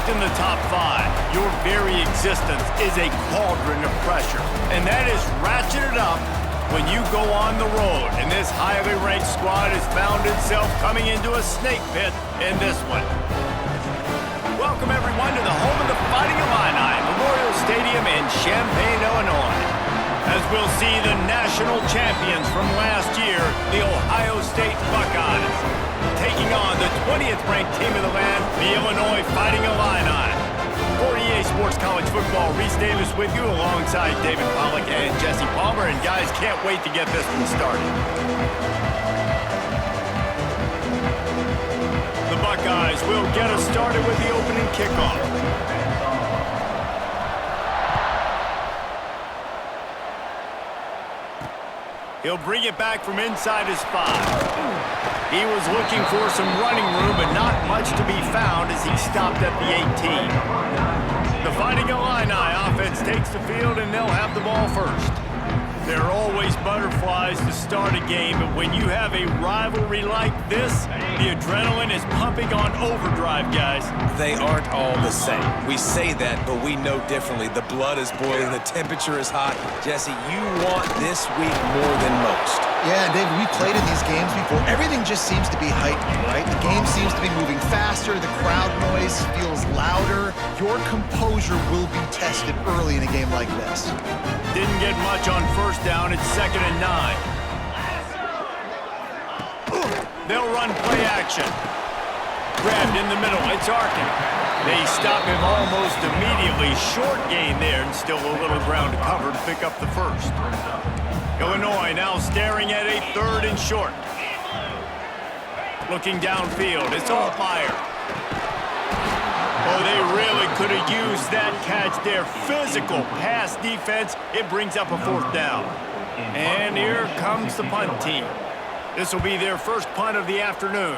Locked in the top 5, your very existence is a cauldron of pressure. And that is ratcheted up when you go on the road. And this highly ranked squad has found itself coming into a snake pit in this one. Welcome, everyone, to the home of the Fighting Illini, Memorial Stadium in Champaign, Illinois. As we'll see the national champions from last year, the Ohio State Buckeyes, taking on the 20th ranked team of the land, the Illinois Fighting Illini. For EA Sports College Football, Reese Davis with you alongside David Pollack and Jesse Palmer. And guys, can't wait to get this one started. The Buckeyes will get us started with the opening kickoff. He'll bring it back from inside his 5. He was looking for some running room, but not much to be found as he stopped at the 18. The Fighting Illini offense takes the field, and they'll have the ball first. There are always butterflies to start a game, but when you have a rivalry like this, the adrenaline is pumping on overdrive, guys. They aren't all the same. We say that, but we know differently. The blood is boiling, the temperature is hot. Jesse, you want this week more than most. Yeah, David, we played in these games before. Everything just seems to be heightened, right? The game seems to be moving faster. The crowd noise feels louder. Your composure will be tested early in a game like this. Didn't get much on first down. It's 2nd and 9. They'll run play action. Grabbed in the middle. It's Arkin. They stop him almost immediately. Short gain there, and still a little ground to cover to pick up the first. Illinois now staring at a 3rd and short. Looking downfield. It's all fire. Oh, they really could have used that catch there. Physical pass defense. It brings up a 4th down. And here comes the punt team. This will be their first punt of the afternoon.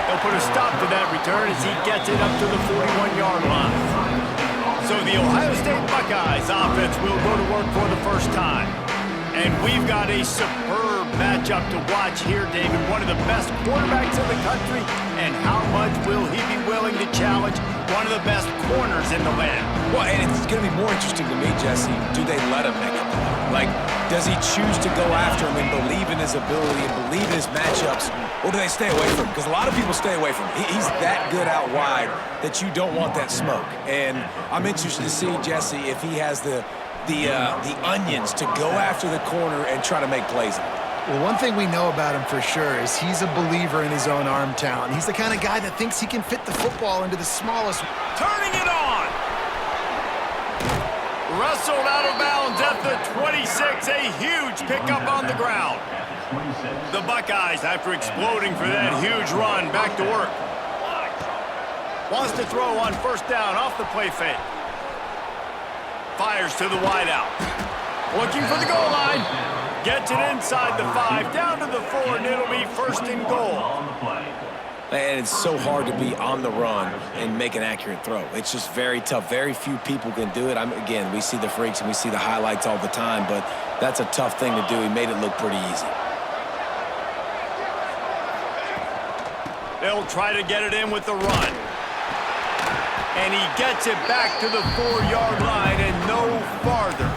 They'll put a stop to that return as he gets it up to the 41-yard line. So the Ohio State Buckeyes offense will go to work for the first time. And we've got a superb matchup to watch here, David. One of the best quarterbacks in the country. And how much will he be willing to challenge one of the best corners in the land? Well, and it's going to be more interesting to me, Jesse. Do they let him make it? Like, does he choose to go after him and believe in his ability and believe in his matchups? Or do they stay away from him? Because a lot of people stay away from him. He's that good out wide that you don't want that smoke. And I'm interested to see, Jesse, if he has the onions to go after the corner and try to make plays. Well, one thing we know about him for sure is he's a believer in his own arm talent. He's the kind of guy that thinks he can fit the football into the smallest. Turning it on! Wrestled out of bounds at the 26. A huge pickup on the ground. The Buckeyes, after exploding for that huge run, back to work. Wants to throw on first down off the play fake. Fires to the wideout. Looking for the goal line. Gets it inside the 5, down to the 4, and it'll be 1st and goal. And it's so hard to be on the run and make an accurate throw. It's just very tough. Very few people can do it. Again, we see the freaks and we see the highlights all the time, but that's a tough thing to do. He made it look pretty easy. They'll try to get it in with the run. And he gets it back to the 4-yard line and no farther.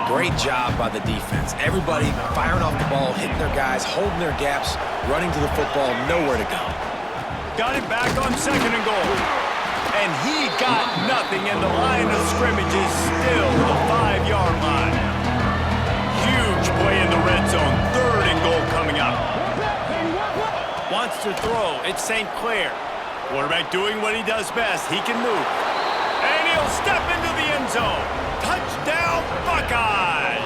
Great job by the defense. Everybody firing off the ball, hitting their guys, holding their gaps, running to the football, nowhere to go. Got it back on 2nd and goal. And he got nothing, and the line of scrimmage is still the 5-yard line. Huge play in the red zone. 3rd and goal coming up. Wants to throw. It's St. Clair. Quarterback doing what he does best. He can move. And he'll step into the end zone. Touchdown, Buckeyes!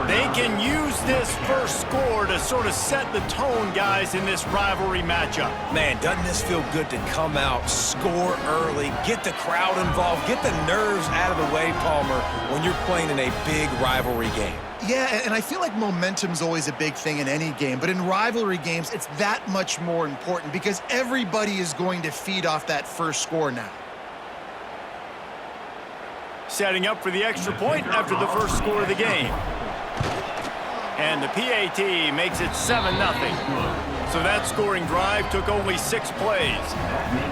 They can use this first score to sort of set the tone, guys, in this rivalry matchup. Man, doesn't this feel good to come out, score early, get the crowd involved, get the nerves out of the way, Palmer, when you're playing in a big rivalry game? Yeah, and I feel like momentum's always a big thing in any game, but in rivalry games, it's that much more important because everybody is going to feed off that first score now. Setting up for the extra point after the first score of the game. And the PAT makes it 7-0. So that scoring drive took only 6 plays.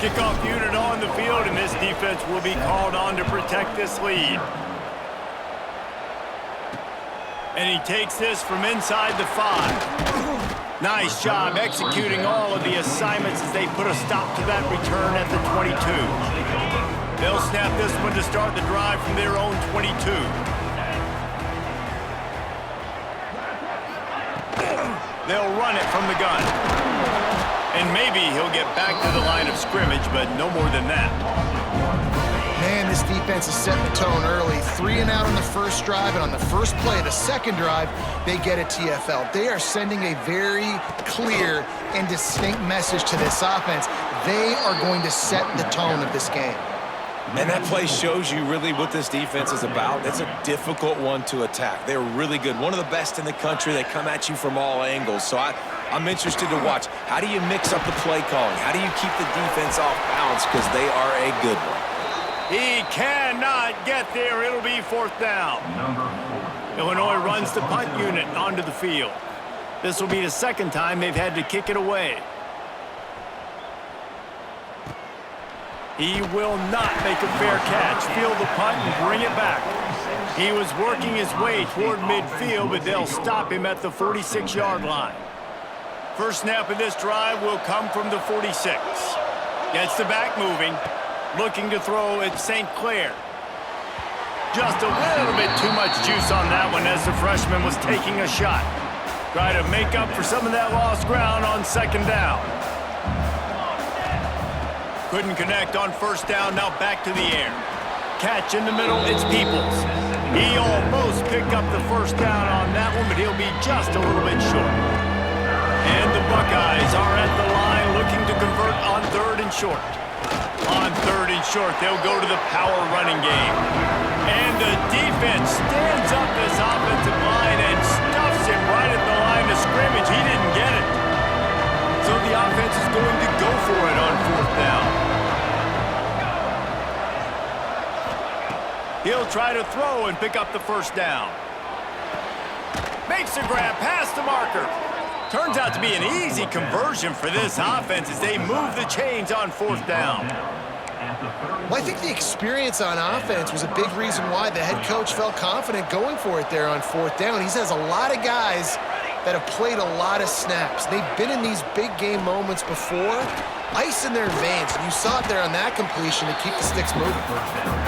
Kickoff unit on the field, and this defense will be called on to protect this lead. And he takes this from inside the 5. Nice job executing all of the assignments as they put a stop to that return at the 22. They'll snap this one to start the drive from their own 22. They'll run it from the gun. And maybe he'll get back to the line of scrimmage, but no more than that. Man, this defense is setting the tone early. 3 and out on the first drive, and on the first play of the second drive, they get a TFL. They are sending a very clear and distinct message to this offense. They are going to set the tone of this game. And that play shows you really what this defense is about. It's a difficult one to attack. They're really good. One of the best in the country. They come at you from all angles. So I'm interested to watch. How do you mix up the play calling? How do you keep the defense off balance? Because they are a good one. He cannot get there. It'll be 4th down. Illinois runs the punt unit onto the field. This will be the second time they've had to kick it away. He will not make a fair catch. Field the punt and bring it back. He was working his way toward midfield, but they'll stop him at the 46-yard line. First snap of this drive will come from the 46. Gets the back moving. Looking to throw at St. Clair. Just a little bit too much juice on that one as the freshman was taking a shot. Try to make up for some of that lost ground on 2nd down. Couldn't connect on 1st down, now back to the air. Catch in the middle, it's Peoples. He almost picked up the 1st down on that one, but he'll be just a little bit short. And the Buckeyes are at the line looking to convert on 3rd and short. On 3rd and short, they'll go to the power running game. And the defense stands up this offensive line and stuffs him right at the line of scrimmage. He didn't get it. So the offense is going to go for it on 4th down. He'll try to throw and pick up the 1st down. Makes a grab past the marker. Turns out to be an easy conversion for this offense as they move the chains on 4th down. Well, I think the experience on offense was a big reason why the head coach felt confident going for it there on 4th down. He has a lot of guys that have played a lot of snaps. They've been in these big game moments before, ice in their veins, and you saw it there on that completion to keep the sticks moving.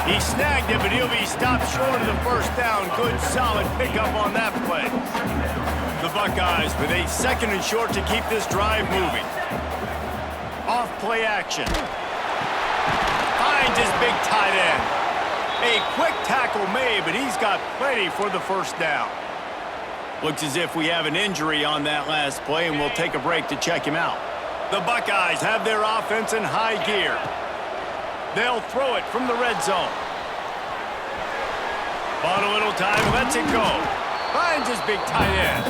He snagged it, but he'll be stopped short of the 1st down. Good, solid pickup on that play. The Buckeyes with a 2nd and short to keep this drive moving. Off play action. Finds his big tight end. A quick tackle made, but he's got plenty for the 1st down. Looks as if we have an injury on that last play, and we'll take a break to check him out. The Buckeyes have their offense in high gear. They'll throw it from the red zone. Bought a little time, lets it go. Finds his big tight end.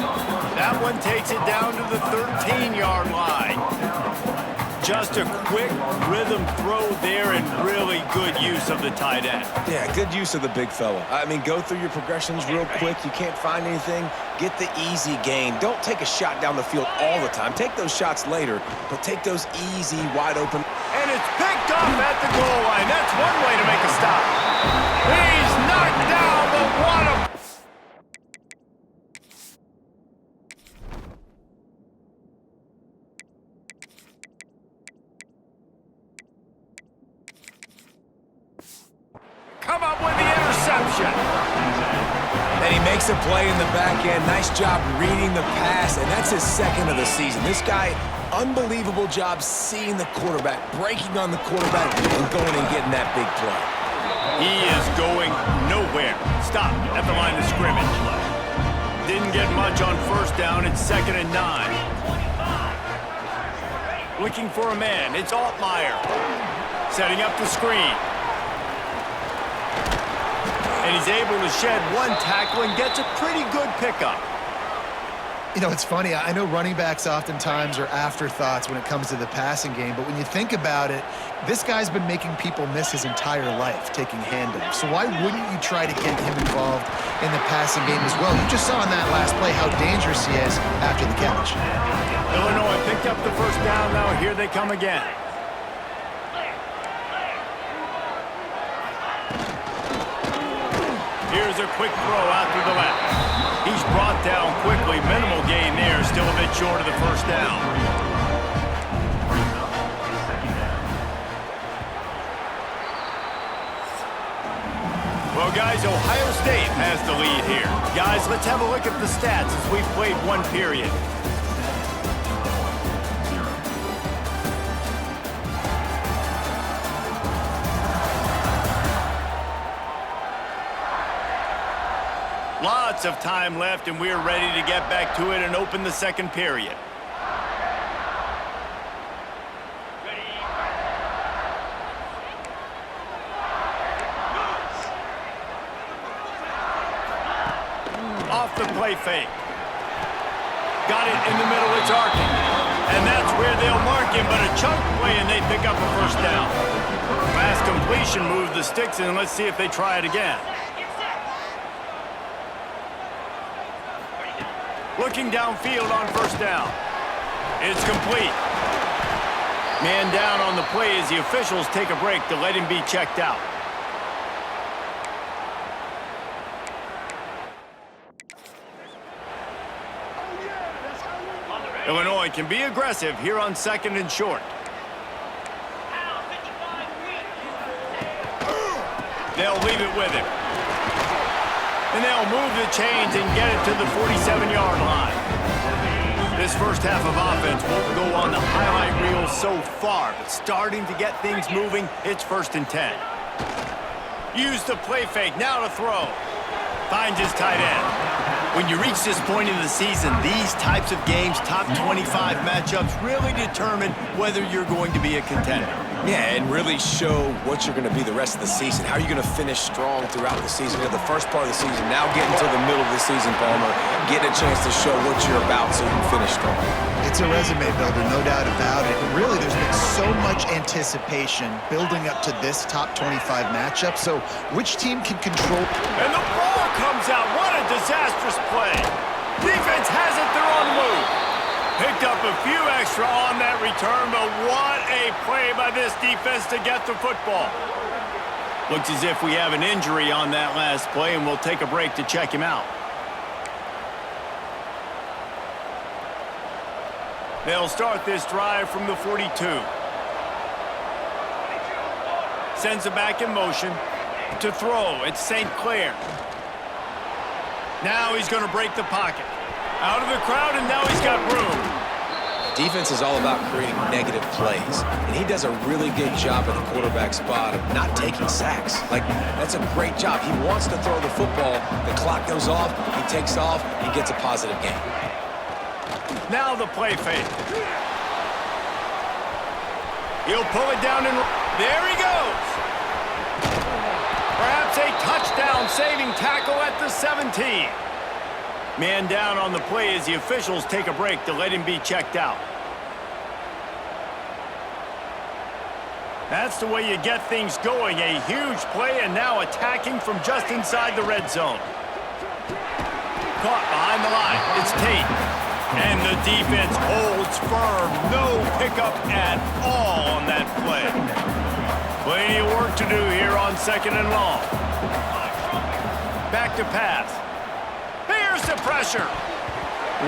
That one takes it down to the 13-yard line. Just a quick rhythm throw there and really good use of the tight end. Yeah, good use of the big fella. I mean, go through your progressions real quick. You can't find anything. Get the easy gain. Don't take a shot down the field all the time. Take those shots later, but take those easy, wide open. And it's picked off at the goal line. That's one way to make a stop. He's knocked down, but what a... Come up with the interception. And he makes a play in the back end. Nice job reading the pass, and that's his 2nd of the season. This guy, unbelievable job seeing the quarterback, breaking on the quarterback, and going and getting that big play. He is going nowhere. Stop at the line of scrimmage. Didn't get much on 1st down. It's 2nd and 9. Looking for a man. It's Altmaier. Setting up the screen. And he's able to shed one tackle and gets a pretty good pickup. You know, it's funny. I know running backs oftentimes are afterthoughts when it comes to the passing game, but when you think about it, this guy's been making people miss his entire life taking handoffs. So why wouldn't you try to get him involved in the passing game as well? You just saw in that last play how dangerous he is after the catch. Illinois picked up the first down. Now here they come again. Here's a quick throw out to the left. He's brought down quickly. Minimal gain there. Still a bit short of the first down. Well, guys, Ohio State has the lead here. Guys, let's have a look at the stats as we've played one period. Lots of time left, and we're ready to get back to it and open the second period. Off the play fake. Got it in the middle, it's arcing. And that's where they'll mark him, but a chunk play, and they pick up a first down. Fast completion moved the sticks, and let's see if they try it again. Looking downfield on first down. It's complete. Man down on the play as the officials take a break to let him be checked out. Illinois can be aggressive here on second and short. They'll leave it with him. And they'll move the chains and get it to the 47-yard line. This first half of offense won't go on the highlight reel so far, but starting to get things moving, it's 1st and 10. Use the play fake, now to throw. Finds his tight end. When you reach this point in the season, these types of games, top 25 matchups, really determine whether you're going to be a contender. Yeah, and really show what you're going to be the rest of the season. How are you going to finish strong throughout the season? You know, the first part of the season, now getting to the middle of the season, Palmer, getting a chance to show what you're about so you can finish strong. It's a resume builder, no doubt about it. And really, there's been so much anticipation building up to this top 25 matchup. So which team can control? And the ball comes out. What a disastrous play. Defense has it. They're on the move. Picked up a few extra on that return, but what a play by this defense to get the football. Looks as if we have an injury on that last play, and we'll take a break to check him out. They'll start this drive from the 42. Sends it back in motion. To throw, it's St. Clair. Now he's going to break the pocket. Out of the crowd, and now he's got room. Defense is all about creating negative plays, and he does a really good job at the quarterback spot of not taking sacks. Like, that's a great job. He wants to throw the football. The clock goes off. He takes off. He gets a positive gain. Now the play fake. He'll pull it down, and there he goes. Perhaps a touchdown-saving tackle at the 17. Man down on the play as the officials take a break to let him be checked out. That's the way you get things going. A huge play, and now attacking from just inside the red zone. Caught behind the line. It's Tate. And the defense holds firm. No pickup at all on that play. Plenty of work to do here on 2nd and long. Back to pass. Here's the pressure.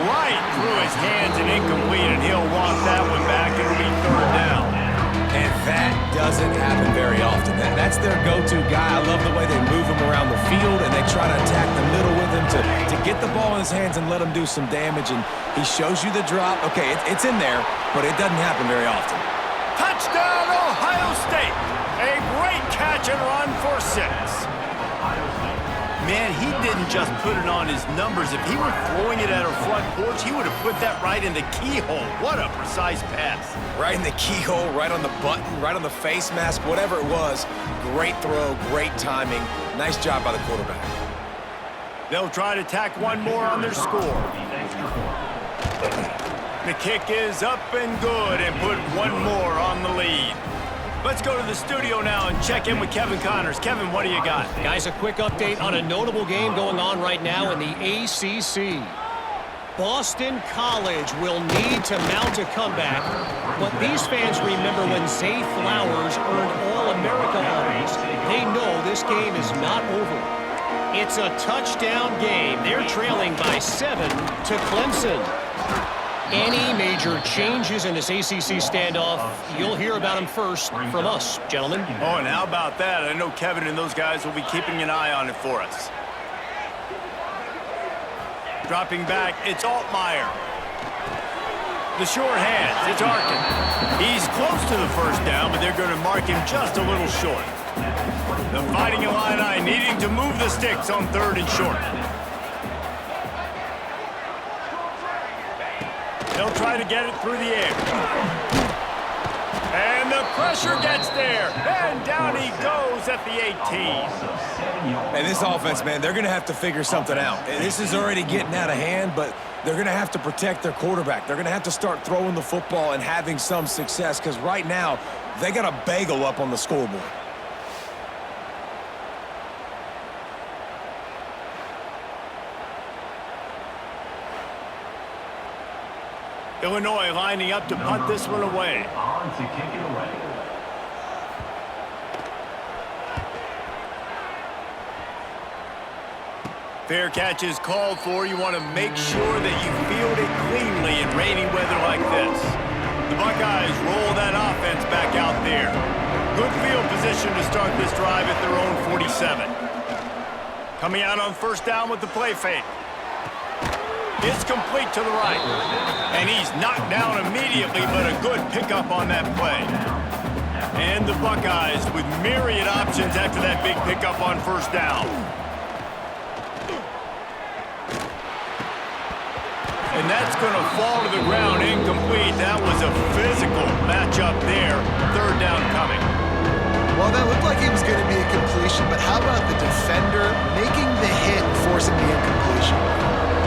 Right through his hands and incomplete, and he'll walk that one back. It'll be 3rd down. And that doesn't happen very often. That's their go-to guy. I love the way they move him around the field, and they try to attack the middle with him to get the ball in his hands and let him do some damage. And he shows you the drop. Okay, it's in there, but it doesn't happen very often. Touchdown, Ohio State. A great catch and run for 6. Man, he didn't just put it on his numbers. If he were throwing it at a front porch, he would have put that right in the keyhole. What a precise pass. Right in the keyhole, right on the button, right on the face mask, whatever it was. Great throw, great timing. Nice job by the quarterback. They'll try to tack one more on their score. The kick is up and good and put one more on the lead. Let's go to the studio now and check in with Kevin Connors. Kevin, what do you got? Guys, a quick update on a notable game going on right now in the ACC. Boston College will need to mount a comeback, but these fans remember when Zay Flowers earned All-America honors. They know this game is not over. It's a touchdown game. They're trailing by 7 to Clemson. Any major changes in this ACC standoff, you'll hear about them first from us, gentlemen. Oh, and how about that? I know Kevin and those guys will be keeping an eye on it for us. Dropping back, it's Altmaier. The short hands, it's Arkin. He's close to the first down, but they're going to mark him just a little short. The Fighting Illini needing to move the sticks on 3rd and short. They'll try to get it through the air. And the pressure gets there. And down he goes at the 18. And this offense, man, they're going to have to figure something out. And this is already getting out of hand, but they're going to have to protect their quarterback. They're going to have to start throwing the football and having some success because right now they got a bagel up on the scoreboard. Illinois lining up to punt this one away. On to kick it away. Fair catch is called for. You want to make sure that you field it cleanly in rainy weather like this. The Buckeyes roll that offense back out there. Good field position to start this drive at their own 47. Coming out on 1st down with the play fake. It's complete to the right. And he's knocked down immediately, but a good pickup on that play. And the Buckeyes with myriad options after that big pickup on 1st down. And that's going to fall to the ground incomplete. That was a physical matchup there. 3rd down coming. Well, that looked like it was going to be a completion, but how about the defender making the hit and forcing the incompletion?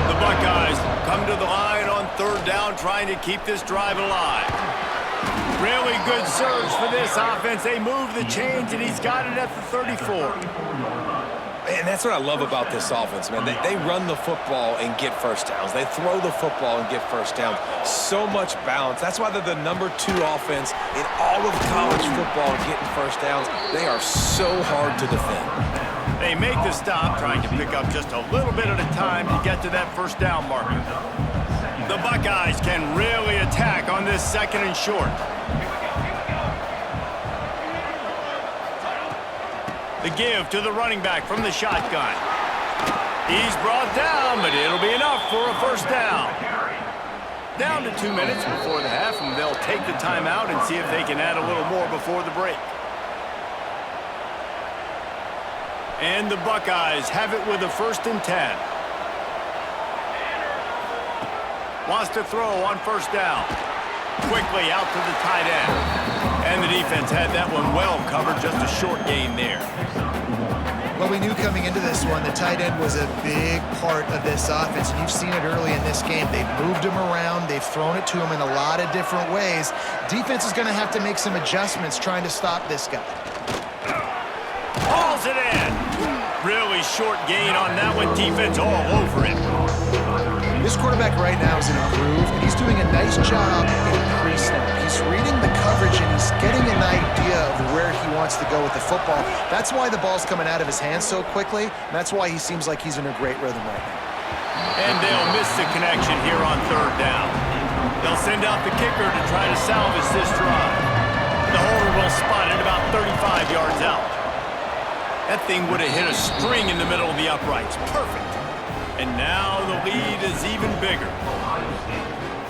The Buckeyes come to the line on 3rd down, trying to keep this drive alive. Really good surge for this offense. They move the chains, and he's got it at the 34. And that's what I love about this offense, man. They run the football and get 1st downs. They throw the football and get 1st downs. So much balance. That's why they're the #2 offense in all of college football and getting 1st downs. They are so hard to defend. They make the stop, trying to pick up just a little bit at a time to get to that 1st down marker. The Buckeyes can really attack on this 2nd and short. The give to the running back from the shotgun. He's brought down, but it'll be enough for a 1st down. Down to 2 minutes before the half, and they'll take the timeout and see if they can add a little more before the break. And the Buckeyes have it with a 1st and 10. Wants to throw on 1st down. Quickly out to the tight end. And the defense had that one well covered, just a short gain there. Well, we knew coming into this one, the tight end was a big part of this offense, and you've seen it early in this game. They've moved him around. They've thrown it to him in a lot of different ways. Defense is going to have to make some adjustments trying to stop this guy. Hauls it in. Really short gain on that one. Defense all over it. This quarterback right now is in a groove, and he's doing a nice job in pre-snap. He's reading the coverage, and he's getting an idea of where he wants to go with the football. That's why the ball's coming out of his hands so quickly, and that's why he seems like he's in a great rhythm right now. And they'll miss the connection here on 3rd down. They'll send out the kicker to try to salvage this drive. The holder will spot it about 35 yards out. That thing would have hit a string in the middle of the uprights. Perfect. And now the lead is even bigger.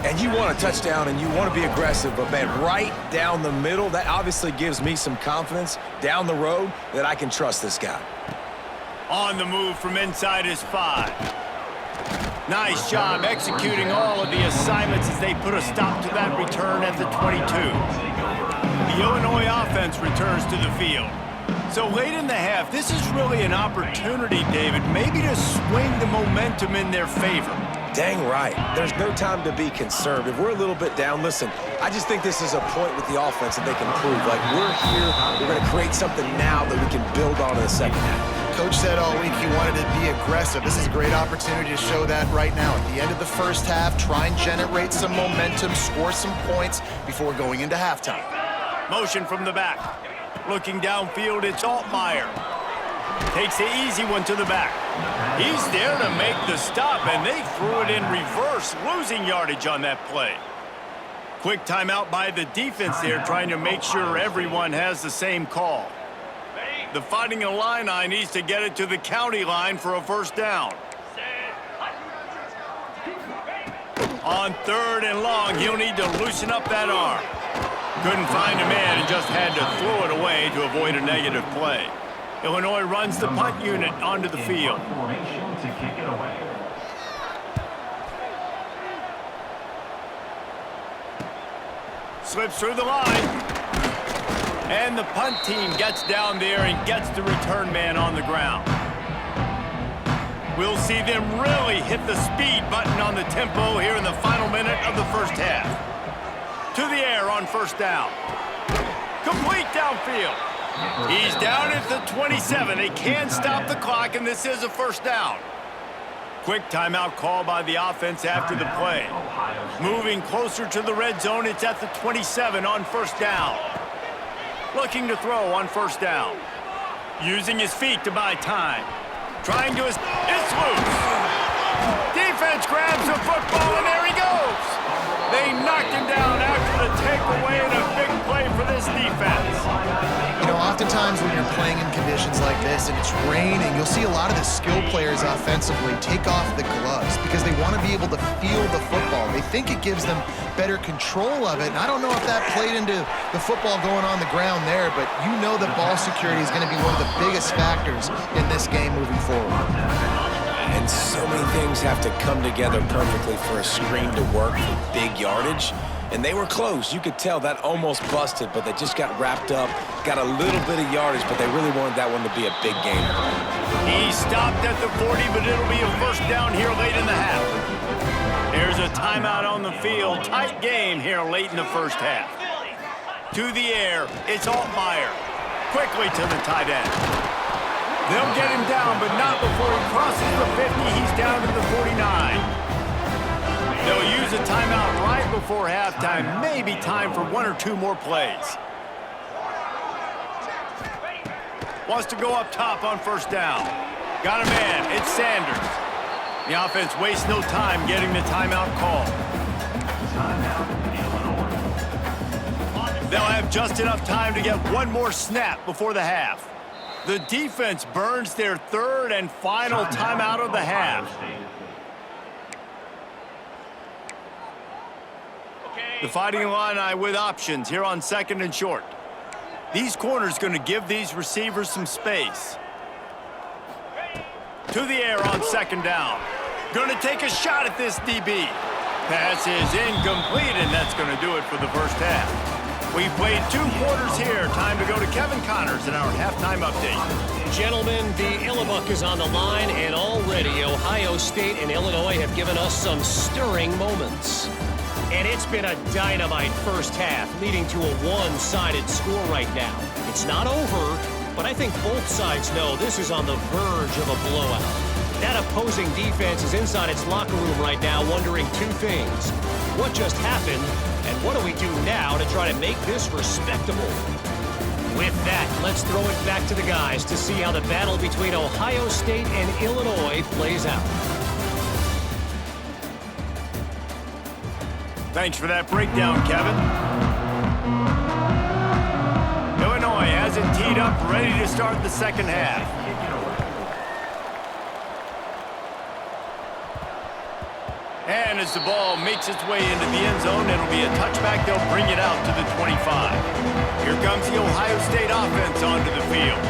And you want a touchdown and you want to be aggressive, but man, right down the middle, that obviously gives me some confidence down the road that I can trust this guy. On the move from inside his 5. Nice job executing all of the assignments as they put a stop to that return at the 22. The Illinois offense returns to the field. So late in the half, this is really an opportunity, David, maybe to swing the momentum in their favor. Dang right. There's no time to be conservative. We're a little bit down. Listen, I just think this is a point with the offense that they can prove. Like, we're here, we're going to create something now that we can build on in the second half. Coach said all week he wanted to be aggressive. This is a great opportunity to show that right now. At the end of the first half, try and generate some momentum, score some points before going into halftime. Motion from the back. Looking downfield, it's Altmaier. Takes the easy one to the back. He's there to make the stop, and they threw it in reverse, losing yardage on that play. Quick timeout by the defense there, trying to make sure everyone has the same call. The Fighting Illini needs to get it to the county line for a first down. On 3rd and long, he'll need to loosen up that arm. Couldn't find a man and just had to throw it away to avoid a negative play. Illinois runs the punt unit onto the field. Slips through the line. And the punt team gets down there and gets the return man on the ground. We'll see them really hit the speed button on the tempo here in the final minute of the first half. To the air on first down. Complete downfield. He's down at the 27. They can stop the clock, and this is a first down. Quick timeout call by the offense after the play. Moving closer to the red zone, it's at the 27 on first down. Looking to throw on first down. Using his feet to buy time. Trying to... It's loose. Defense grabs the football, and there he goes. They knocked him down after the takeaway, and a big play for this defense. You know, oftentimes when you're playing in conditions like this and it's raining, you'll see a lot of the skill players offensively take off the gloves because they want to be able to feel the football. They think it gives them better control of it. And I don't know if that played into the football going on the ground there, but you know that ball security is going to be one of the biggest factors in this game moving forward. And so many things have to come together perfectly for a screen to work for big yardage. And they were close. You could tell that almost busted, but they just got wrapped up, got a little bit of yardage, but they really wanted that one to be a big game. He stopped at the 40, but it'll be a first down here late in the half. There's a timeout on the field. Tight game here late in the first half. To the air, it's Altmaier. Quickly to the tight end. They'll get him down, but not before he crosses the 50. He's down to the 49. They'll use a timeout right before halftime. Maybe time for one or two more plays. Wants to go up top on first down. Got a man. It's Sanders. The offense wastes no time getting the timeout call. They'll have just enough time to get one more snap before the half. The defense burns their 3rd and final timeout of the half. The Fighting Illini with options here on 2nd and short. These corners going to give these receivers some space. To the air on 2nd down. Going to take a shot at this DB. Pass is incomplete, and that's going to do it for the first half. We've played 2 quarters here. Time to go to Kevin Connors in our halftime update. Gentlemen, the Illibuck is on the line, and already Ohio State and Illinois have given us some stirring moments. And it's been a dynamite first half, leading to a one-sided score right now. It's not over, but I think both sides know this is on the verge of a blowout. That opposing defense is inside its locker room right now wondering 2 things. What just happened, and what do we do now to try to make this respectable? With that, let's throw it back to the guys to see how the battle between Ohio State and Illinois plays out. Thanks for that breakdown, Kevin. Illinois has it teed up, ready to start the second half. And as the ball makes its way into the end zone, it'll be a touchback. They'll bring it out to the 25. Here comes the Ohio State offense onto the field.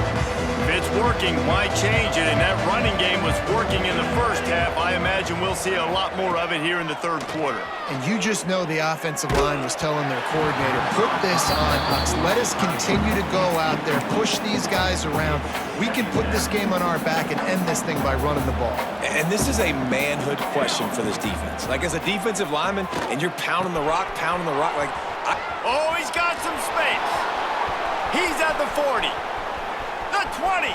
it's working, why change it? And that running game was working in the first half. I imagine we'll see a lot more of it here in the third quarter. And you just know the offensive line was telling their coordinator, put this on us. Let us continue to go out there, push these guys around. We can put this game on our back and end this thing by running the ball. And this is a manhood question for this defense. Like, as a defensive lineman, and you're pounding the rock, like... Oh, he's got some space. He's at the 40. The 20.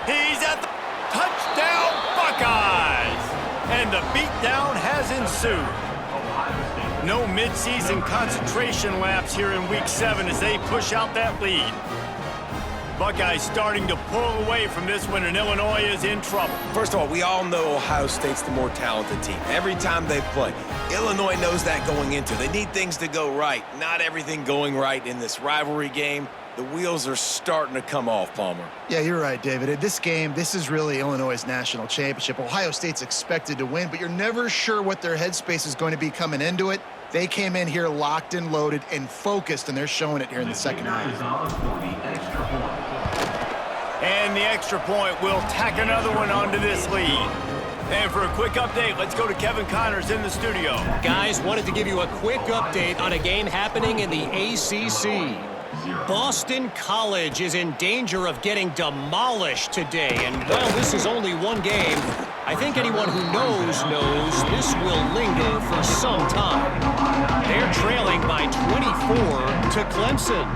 He's at the touchdown Buckeyes. And the beatdown has ensued. No midseason concentration laps here in Week 7 as they push out that lead. Buckeyes starting to pull away from this one, and Illinois is in trouble. First of all, we all know Ohio State's the more talented team. Every time they play, Illinois knows that going into. They need things to go right. Not everything going right in this rivalry game. The wheels are starting to come off, Palmer. Yeah, you're right, David. This game, this is really Illinois' national championship. Ohio State's expected to win, but you're never sure what their headspace is going to be coming into it. They came in here locked and loaded and focused, and they're showing it here in the second half. And the extra point will tack another one onto this lead. And for a quick update, let's go to Kevin Connors in the studio. Guys, wanted to give you a quick update on a game happening in the ACC. Boston College is in danger of getting demolished today. And while this is only one game, I think anyone who knows this will linger for some time. They're trailing by 24 to Clemson.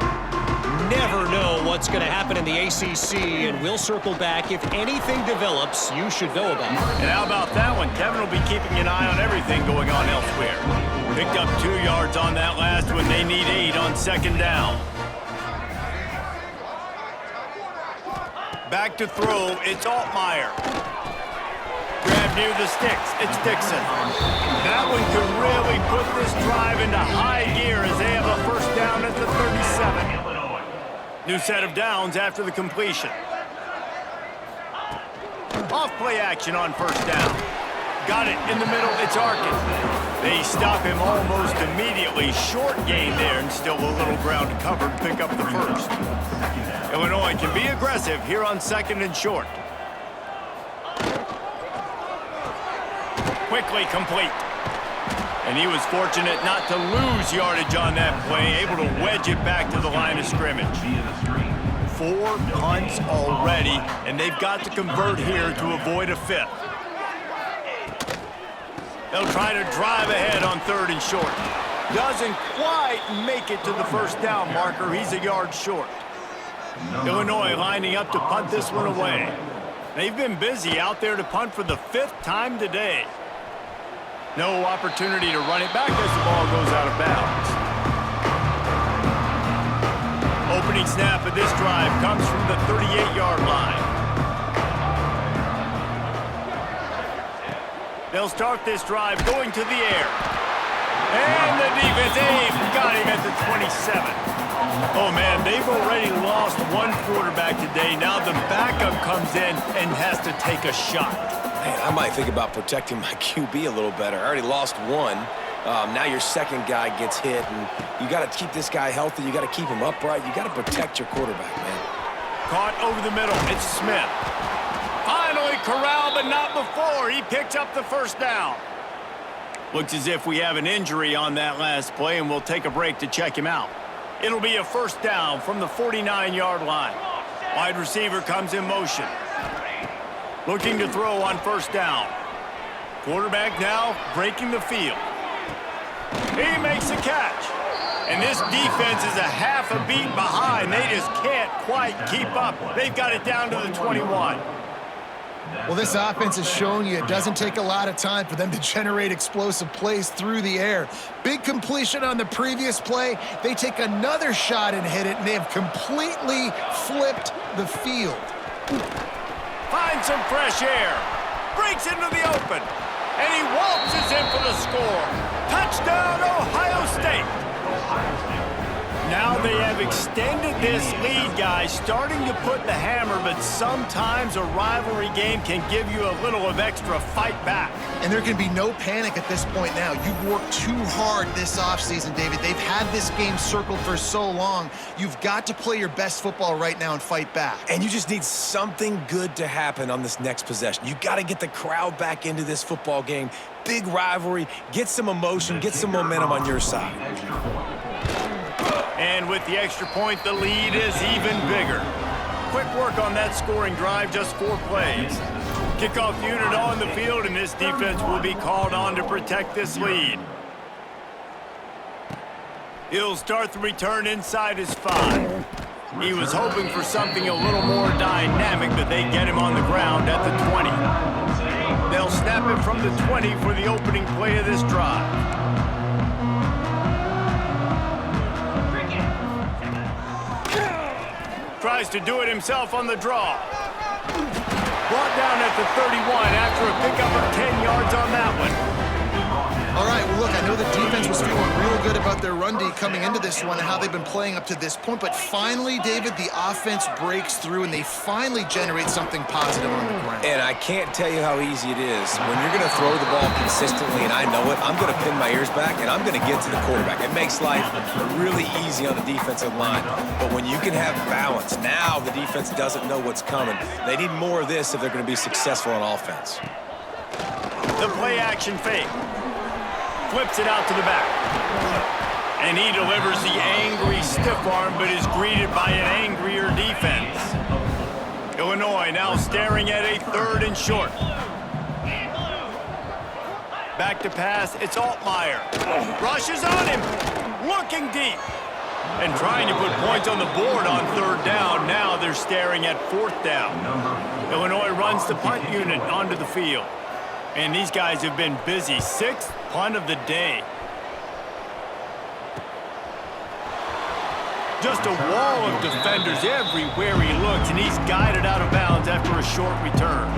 Never know what's going to happen in the ACC, and we'll circle back. If anything develops, you should know about it. And how about that one? Kevin will be keeping an eye on everything going on elsewhere. Picked up 2 yards on that last one. They need 8 on second down. Back to throw. It's Altmaier. Grab near the sticks. It's Dixon. That one could really put this drive into high gear as they have a first down at the 37. New set of downs after the completion. Off play action on first down. Got it in the middle. It's Arkin. They stop him almost immediately. Short gain there, and still a little ground to cover to pick up the first. Illinois can be aggressive here on second and short. Quickly complete. And he was fortunate not to lose yardage on that play, able to wedge it back to the line of scrimmage. 4 punts already, and they've got to convert here to avoid a 5th. They'll try to drive ahead on third and short. Doesn't quite make it to the first down marker. He's a yard short. Illinois lining up to punt this one away. They've been busy out there to punt for the 5th time today. No opportunity to run it back as the ball goes out of bounds. Opening snap of this drive comes from the 38-yard line. They'll start this drive going to the air. And the defense, they've got him at the 27. Oh, man, they've already lost one quarterback today. Now the backup comes in and has to take a shot. Man, I might think about protecting my QB a little better. I already lost one. Now your second guy gets hit, and you got to keep this guy healthy. You got to keep him upright. You got to protect your quarterback, man. Caught over the middle. It's Smith. Finally corralled, but not before. He picked up the first down. Looks as if we have an injury on that last play, and we'll take a break to check him out. It'll be a first down from the 49-yard line. Wide receiver comes in motion. Looking to throw on first down. Quarterback now breaking the field. He makes a catch. And this defense is a half a beat behind. They just can't quite keep up. They've got it down to the 21. Well, this offense has shown you it doesn't take a lot of time for them to generate explosive plays through the air. Big completion on the previous play. They take another shot and hit it, and they have completely flipped the field. Finds some fresh air. Breaks into the open. And he waltzes in for the score. Touchdown, Ohio State. Now they have extended this lead, guys, starting to put the hammer, but sometimes a rivalry game can give you a little of extra fight back. And there can be no panic at this point now. You've worked too hard this offseason, David. They've had this game circled for so long. You've got to play your best football right now and fight back. And you just need something good to happen on this next possession. You got to get the crowd back into this football game. Big rivalry, get some emotion, get some momentum on your side. And with the extra point, the lead is even bigger. Quick work on that scoring drive, just 4 plays. Kickoff unit on the field, and this defense will be called on to protect this lead. He'll start the return inside his 5. He was hoping for something a little more dynamic, but they get him on the ground at the 20. They'll snap it from the 20 for the opening play of this drive. Tries to do it himself on the draw. Brought down at the 31 after a pickup of 10 yards on that one. All right, well, look, I know the defense was feeling real good about their run D coming into this one and how they've been playing up to this point, but finally, David, the offense breaks through and they finally generate something positive on the ground. And I can't tell you how easy it is. When you're going to throw the ball consistently, and I know it, I'm going to pin my ears back, and I'm going to get to the quarterback. It makes life really easy on the defensive line. But when you can have balance, now the defense doesn't know what's coming. They need more of this if they're going to be successful on offense. The play action fake. Flips it out to the back. And he delivers the angry stiff arm, but is greeted by an angrier defense. Illinois now staring at a 3rd and short. Back to pass, it's Altmaier. Rushes on him, looking deep. And trying to put points on the board on 3rd down. Now they're staring at 4th down. Illinois runs the punt unit onto the field. And these guys have been busy. 6th punt of the day. Just a wall of defenders everywhere he looks, and he's guided out of bounds after a short return.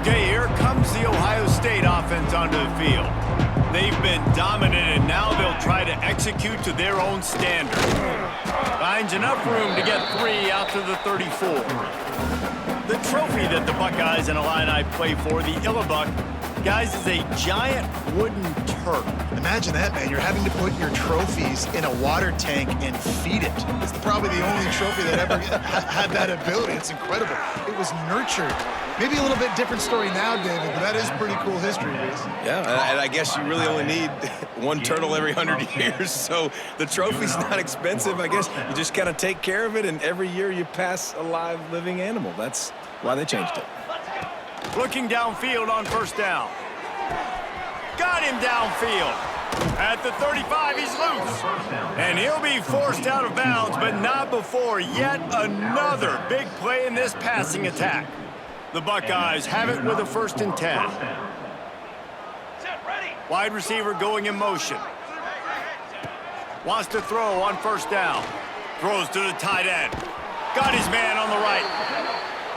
Okay, here comes the Ohio State offense onto the field. They've been dominant, and now they'll try to execute to their own standard. Finds enough room to get 3 out to the 34. The trophy that the Buckeyes and Illini play for, the Illabuck, guys, is a giant wooden turret. Imagine that, man. You're having to put your trophies in a water tank and feed it. It's probably the only trophy that ever had that ability. It's incredible. It was nurtured. Maybe a little bit different story now, David, but that is pretty cool history, Reese. Yeah, and I guess you really only need one turtle every 100 years, so the trophy's not expensive. I guess you just got to take care of it, and every year you pass a live, living animal. That's why they changed it. Looking downfield on 1st down. Got him downfield. At the 35, he's loose. And he'll be forced out of bounds, but not before yet another big play in this passing attack. The Buckeyes have it with a 1st and 10. Wide receiver going in motion. Wants to throw on 1st down. Throws to the tight end. Got his man on the right.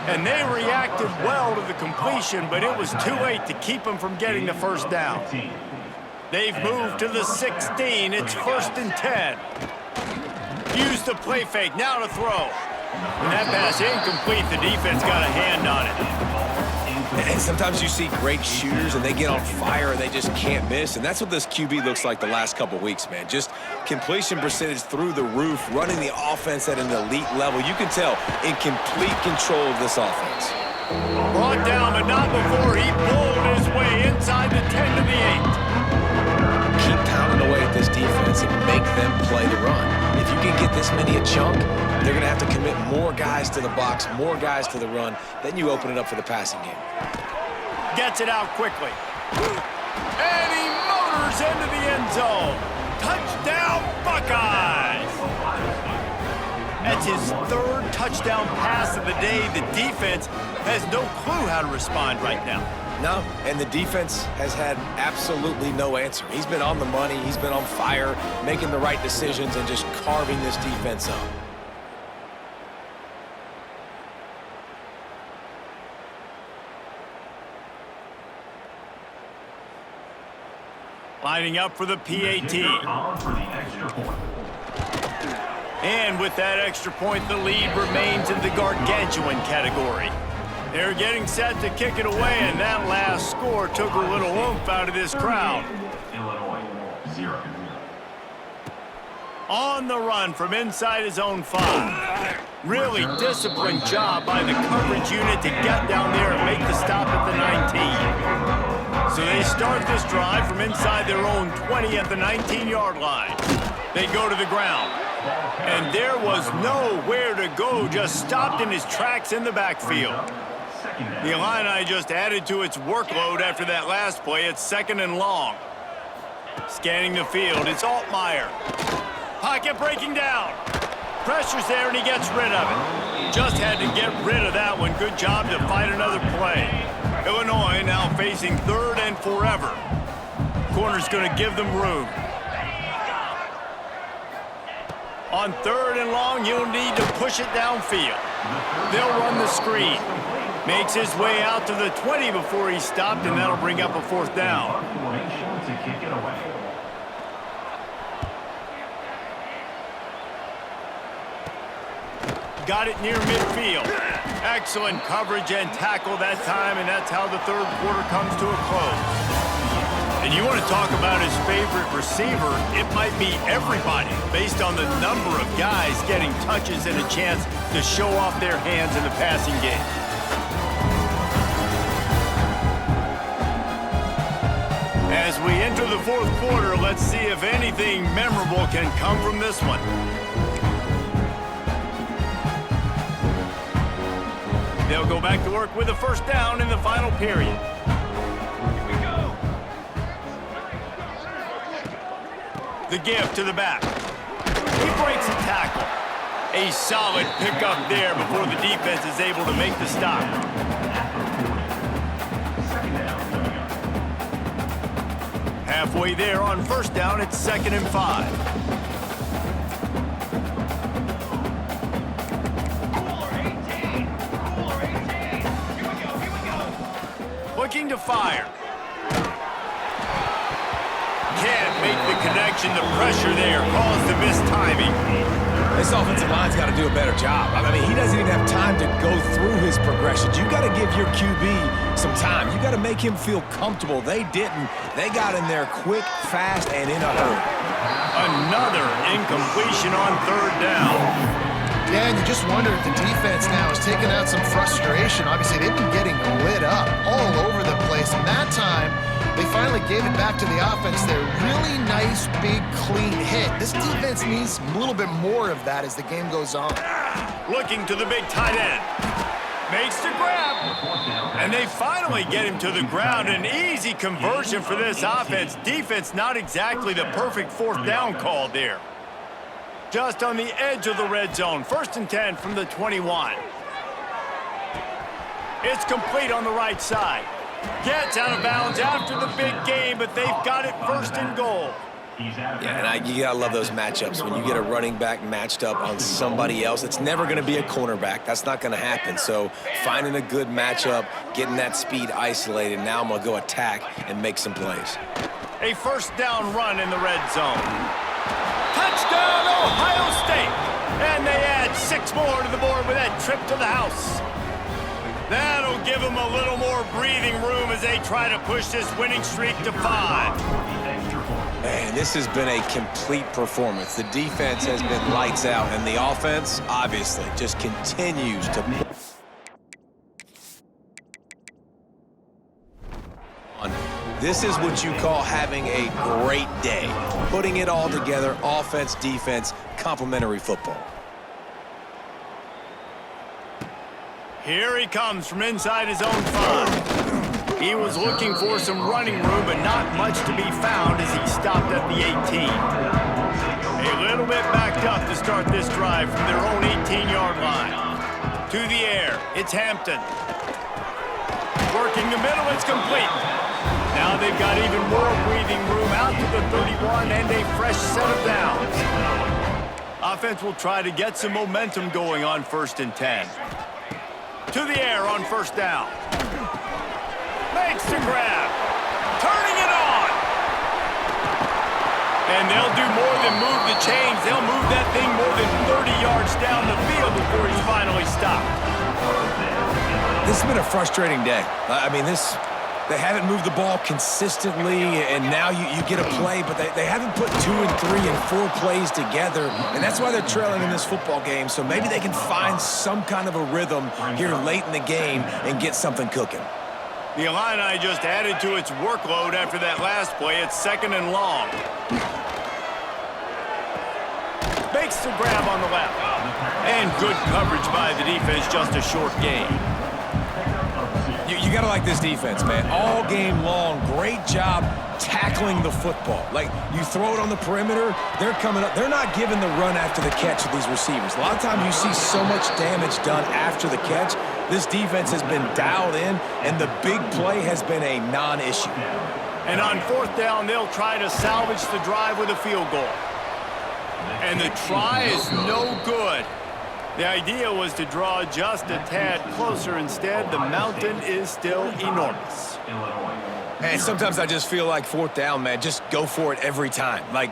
And they reacted well to the completion, but it was too late to keep them from getting the 1st down. They've moved to the 16. It's 1st and 10. Use the play fake. Now to throw. And that pass incomplete. The defense got a hand on it. And sometimes you see great shooters and they get on fire and they just can't miss. And that's what this QB looks like the last couple weeks, man. Just completion percentage through the roof, running the offense at an elite level. You can tell in complete control of this offense. Brought down, but not before he pulled his way inside the 10 to the 8. Keep pounding away at this defense and make them play the run. If you can get this many a chunk, they're going to have to commit more guys to the box, more guys to the run. Then you open it up for the passing game. Gets it out quickly. And he motors into the end zone. Touchdown, Buckeyes! That's his 3rd touchdown pass of the day. The defense has no clue how to respond right now. No, and the defense has had absolutely no answer. He's been on the money, he's been on fire, making the right decisions and just carving this defense up. Lining up for the PAT. And with that extra point, the lead remains in the gargantuan category. They're getting set to kick it away, and that last score took a little oomph out of this crowd. Illinois, 0. On the run from inside his own 5. Really disciplined job by the coverage unit to get down there and make the stop at the 19. So they start this drive from inside their own 20 at the 19-yard line. They go to the ground. And there was nowhere to go, just stopped in his tracks in the backfield. The Illini just added to its workload after that last play. It's 2nd and long. Scanning the field, it's Altmaier. Pocket breaking down. Pressure's there, and he gets rid of it. Just had to get rid of that one. Good job to fight another play. Illinois now facing 3rd and forever. Corner's going to give them room. On 3rd and long, you'll need to push it downfield. They'll run the screen. Makes his way out to the 20 before he stopped, and that'll bring up a 4th down. Got it near midfield. Excellent coverage and tackle that time, and that's how the 3rd quarter comes to a close. And you want to talk about his favorite receiver, it might be everybody based on the number of guys getting touches and a chance to show off their hands in the passing game. As we enter the 4th quarter, let's see if anything memorable can come from this one. They'll go back to work with a 1st down in the final period. The give to the back. He breaks a tackle. A solid pickup there before the defense is able to make the stop. Halfway there on 1st down, it's 2nd and 5. Looking to fire. Can't make the connection. The pressure there caused the mistiming. This offensive line's got to do a better job. I mean, he doesn't even have time to go through his progressions. You got to give your QB some time. You got to make him feel comfortable. They didn't. They got in there quick, fast, and in a hurry. Another incompletion on 3rd down. Yeah, and you just wonder if the defense now is taking out some frustration. Obviously, they've been getting lit up all over the place. And that time, they finally gave it back to the offense there. Really nice, big, clean hit. This defense needs a little bit more of that as the game goes on. Looking to the big tight end. Makes the grab. And they finally get him to the ground. An easy conversion for this offense. Defense not exactly the perfect 4th down call there. Just on the edge of the red zone. 1st and 10 from the 21. It's complete on the right side. Gets out of bounds after the big game, but they've got it 1st and goal. Yeah, and you gotta love those matchups. When you get a running back matched up on somebody else, it's never gonna be a cornerback. That's not gonna happen. So finding a good matchup, getting that speed isolated, now I'm gonna go attack and make some plays. A 1st down run in the red zone. Touchdown, Ohio State! And they add 6 more to the board with that trip to the house. That'll give them a little more breathing room as they try to push this winning streak to 5. Man, this has been a complete performance. The defense has been lights out, and the offense, obviously, just continues to... This is what you call having a great day. Putting it all together, offense, defense, complementary football. Here he comes from inside his own 5. He was looking for some running room, but not much to be found as he stopped at the 18. A little bit backed up to start this drive from their own 18-yard line. To the air, it's Hampton. Working the middle, it's complete. Now they've got even more breathing room out to the 31 and a fresh set of downs. Offense will try to get some momentum going on 1st and 10. To the air on 1st down. Makes the grab. Turning it on. And they'll do more than move the chains. They'll move that thing more than This has been a frustrating day. I mean, they haven't moved the ball consistently, and now you get a play, but they haven't put 2 and 3 and 4 plays together, and that's why they're trailing in this football game. So maybe they can find some kind of a rhythm here late in the game and get something cooking. The Illini just added to its workload after that last play. It's 2nd and long. Makes the grab on the left. And good coverage by the defense, just a short gain. You got to like this defense, man. All game long, great job tackling the football. Like, you throw it on the perimeter, they're coming up. They're not giving the run after the catch with these receivers. A lot of times you see so much damage done after the catch. This defense has been dialed in, and the big play has been a non-issue. And on 4th down, they'll try to salvage the drive with a field goal. And the try is no good. The idea was to draw just a tad closer. Instead, the mountain is still enormous. And sometimes I just feel like 4th down, man, just go for it every time. Like,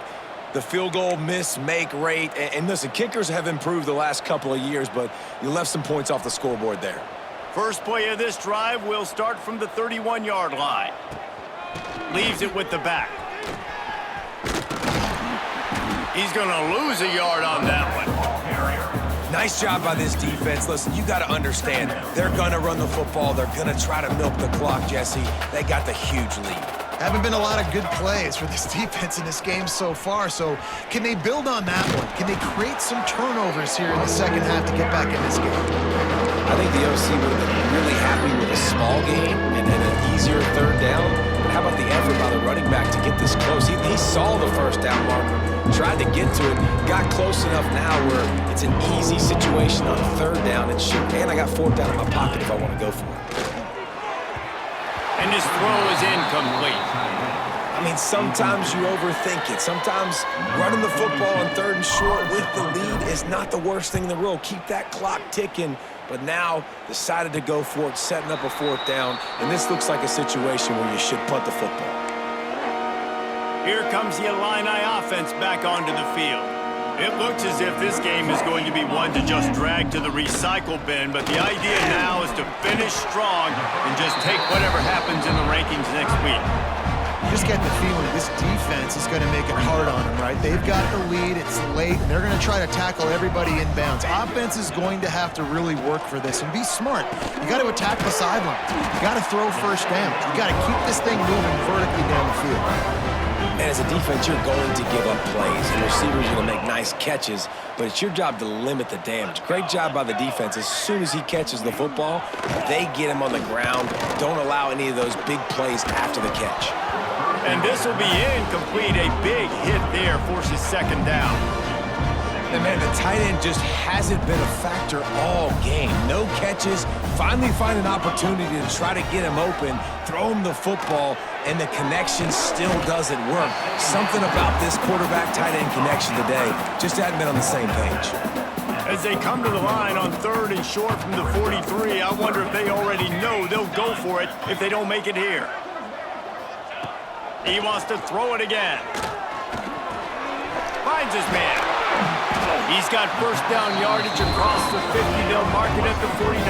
the field goal miss, make rate. And listen, kickers have improved the last couple of years, but you left some points off the scoreboard there. First play of this drive will start from the 31-yard line. Leaves it with the back. He's going to lose a yard on that one. Nice job by this defense. Listen, you got to understand, they're going to run the football. They're going to try to milk the clock, Jesse. They got the huge lead. Haven't been a lot of good plays for this defense in this game so far, so can they build on that one? Can they create some turnovers here in the second half to get back in this game? I think the OC would have been really happy with a small game and then an easier 3rd down. But how about the effort by the running back to get this close? He saw the 1st down marker, tried to get to it, got close enough now where it's an easy situation on 3rd down. And shoot, man, I got 4th down in my pocket if I want to go for it. And his throw is incomplete. I mean, sometimes you overthink it. Sometimes running the football on 3rd and short with the lead is not the worst thing in the world. Keep that clock ticking. But now decided to go for it, setting up a 4th down. And this looks like a situation where you should punt the football. Here comes the Illini offense back onto the field. It looks as if this game is going to be one to just drag to the recycle bin, but the idea now is to finish strong and just take whatever happens in the rankings next week. You just get the feeling this defense is going to make it hard on them, right? They've got the lead, it's late, and they're going to try to tackle everybody inbounds. Offense is going to have to really work for this and be smart. You got to attack the sideline. You got to throw 1st down. You got to keep this thing moving vertically down the field. And as a defense, you're going to give up plays, and receivers are going to make nice catches, but it's your job to limit the damage. Great job by the defense. As soon as he catches the football, they get him on the ground. Don't allow any of those big plays after the catch. And this will be incomplete. A big hit there forces 2nd down. And, man, the tight end just hasn't been a factor all game. No catches. Finally find an opportunity to try to get him open, throw him the football, and the connection still doesn't work. Something about this quarterback-tight end connection today just hasn't been on the same page. As they come to the line on 3rd and short from the 43, I wonder if they already know they'll go for it if they don't make it here. He wants to throw it again. Finds his man. He's got 1st down yardage across the 50. They'll mark it at the 49.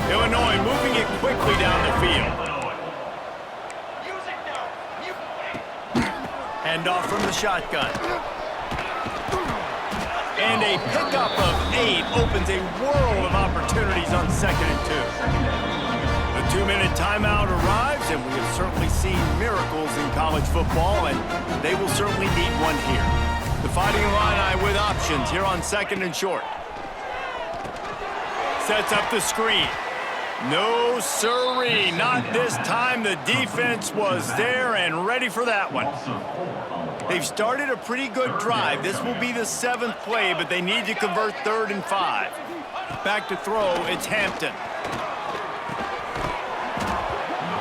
Illinois moving it quickly down the field. Hand off from the shotgun. And a pickup of 8 opens a world of opportunities on 2nd and 2. The 2-minute timeout arrives, and we have certainly seen miracles in college football, and they will certainly need one here. The Fighting Illini with options here on 2nd and short. Sets up the screen. No siree, not this time. The defense was there and ready for that one. They've started a pretty good drive. This will be the 7th play, but they need to convert 3rd and 5. Back to throw, it's Hampton.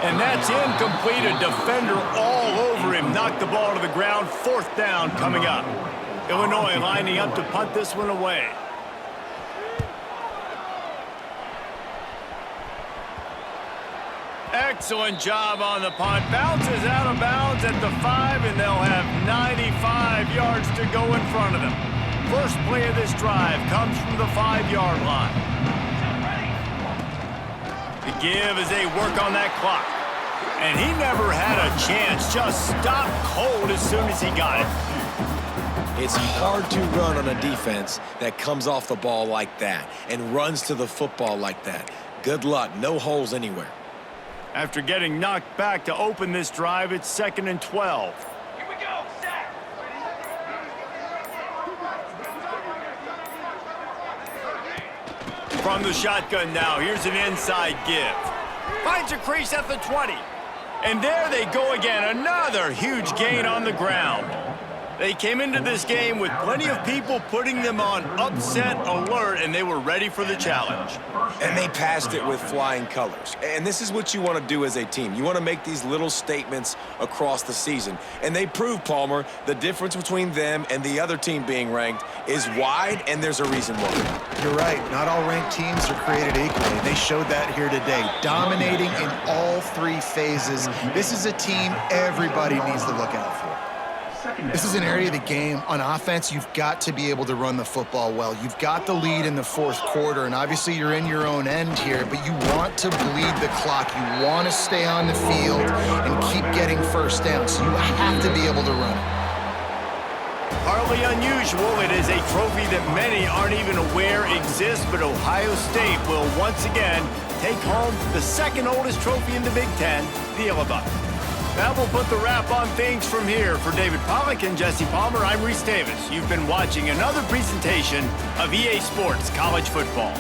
And that's incomplete. A defender all over him. Knocked the ball to the ground. 4th down coming up. Illinois lining up to punt this one away. Excellent job on the punt. Bounces out of bounds at the 5, and they'll have 95 yards to go in front of them. First play of this drive comes from the 5-yard line. The give as they work on that clock. And he never had a chance, just stopped cold as soon as he got it. It's hard to run on a defense that comes off the ball like that and runs to the football like that. Good luck, no holes anywhere. After getting knocked back to open this drive, it's 2nd and 12. Here we go, set. From the shotgun now, here's an inside give. Finds a crease at the 20. And there they go again, another huge gain on the ground. They came into this game with plenty of people putting them on upset alert, and they were ready for the challenge. And they passed it with flying colors. And this is what you want to do as a team. You want to make these little statements across the season. And they proved, Palmer, the difference between them and the other team being ranked is wide, and there's a reason why. You're right. Not all ranked teams are created equally. They showed that here today, dominating in all three phases. This is a team everybody needs to look out for. This is an area of the game. On offense, you've got to be able to run the football well. You've got the lead in the fourth quarter, and obviously you're in your own end here, but you want to bleed the clock. You want to stay on the field and keep getting first down, so you have to be able to run it. Hardly unusual. It is a trophy that many aren't even aware exists, but Ohio State will once again take home the second oldest trophy in the Big Ten, the Yellow Buck. That will put the wrap on things from here. For David Pollack and Jesse Palmer, I'm Reese Davis. You've been watching another presentation of EA Sports College Football.